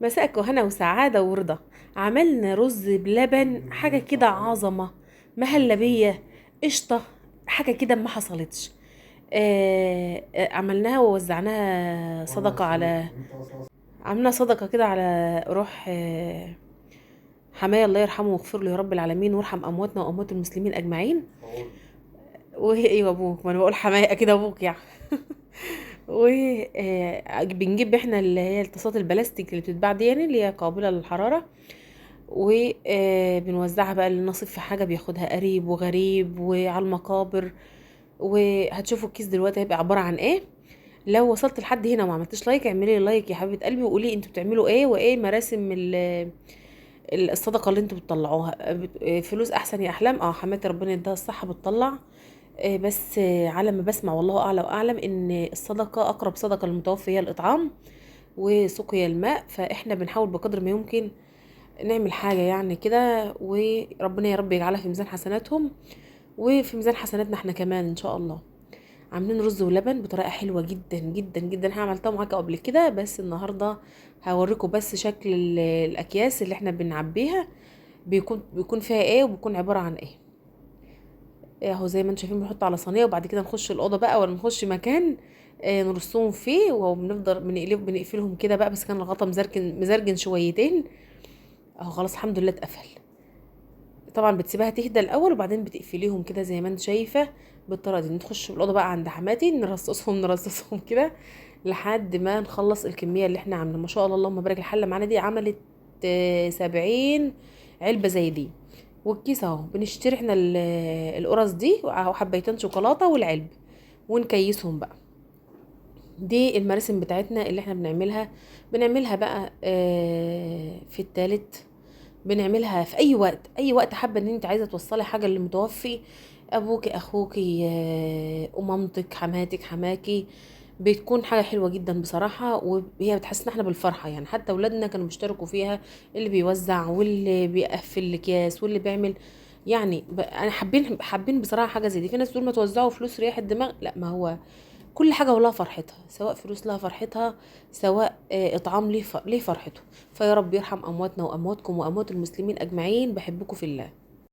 مساءك وهنا وسعادة ورضا. عملنا رز بلبن، حاجة كده عظمة. مهلبية، قشطة، حاجة كده ما حصلتش. عملناها ووزعناها صدقة على، عملنا صدقة كده على روح حماية، الله يرحمه ويغفر له يا رب العالمين، وارحم أمواتنا وأموات المسلمين أجمعين. وهي أيوة أبوك، ما أنا بقول حماية أكيد أبوك يعني. وبنجيب احنا اللي هي الطاسات البلاستيك اللي بتتباع دي، يعني اللي هي قابلة للحرارة، وبنوزعها بقى، اللي نصيب في حاجة بياخدها قريب وغريب وعلى المقابر. وهتشوفوا الكيس دلوقتي هيبقى عبارة عن ايه. لو وصلت لحد هنا وما عملتش لايك، اعملي لي لايك يا حبيبة قلبي، وقولي انتوا بتعملوا ايه، وايه مراسم الصدقة اللي انتوا بتطلعوها. فلوس احسن يا احلام. حماتي ربنا يديها الصحة بتطلع. بس على ما بسمع والله اعلى واعلم ان الصدقة اقرب صدقة للمتوفي هي الاطعام وسقيا الماء. فاحنا بنحاول بقدر ما يمكن نعمل حاجة يعني كده، وربنا يا رب يجعلها في ميزان حسناتهم وفي ميزان حسناتنا احنا كمان ان شاء الله. عاملين رز ولبن بطريقة حلوة جدا جدا جدا. انا عملتها معاكم قبل كده، بس النهاردة هوريكم بس شكل الاكياس اللي احنا بنعبيها بيكون فيها ايه، وبيكون عبارة عن ايه. اهو زي ما انتم شايفين بنحط على صينية، وبعد كده نخش الأوضة بقى ولا نخش مكان نرصهم فيه، وبنفضل بنقفلهم كده بقى. بس كان الغطا مزرجن شويتين. اهو خلاص الحمد لله اتقفل. طبعا بتسيبها تهدى الاول، وبعدين بتقفليهم كده زي ما انت شايفه بالطريقه دي. نخش الاوضه بقى عند حماتي نرصصهم كده لحد ما نخلص الكميه اللي احنا عاملينها. ما شاء الله اللهم بارك. الحله معانا دي عملت 70 علبه زي دي. والكيس اهو بنشتري احنا القرص دي وحبيتين شوكولاته والعلب، ونكيسهم بقى. دي المراسم بتاعتنا اللي احنا بنعملها بقى في التالت. بنعملها في اي وقت، اي وقت حابه ان انت عايزه توصلي حاجه للمتوفي، ابوكي، اخوكي، امامتك، حماتك، حماكي. بتكون حاجه حلوه جدا بصراحه، وهي بتحسسنا احنا بالفرحه يعني. حتى اولادنا كانوا بيشتركوا فيها، اللي بيوزع واللي بيقفل الاكياس واللي بيعمل. يعني انا حابين بصراحه حاجه زي دي. في ناس تقول ما توزعوا فلوس رياح الدماغ، لا، ما هو كل حاجة ولها فرحتها، سواء فلوس لها فرحتها، سواء إطعام ليه فرحته. فيا رب يرحم أمواتنا وأمواتكم وأموات المسلمين أجمعين. بحبكم في الله.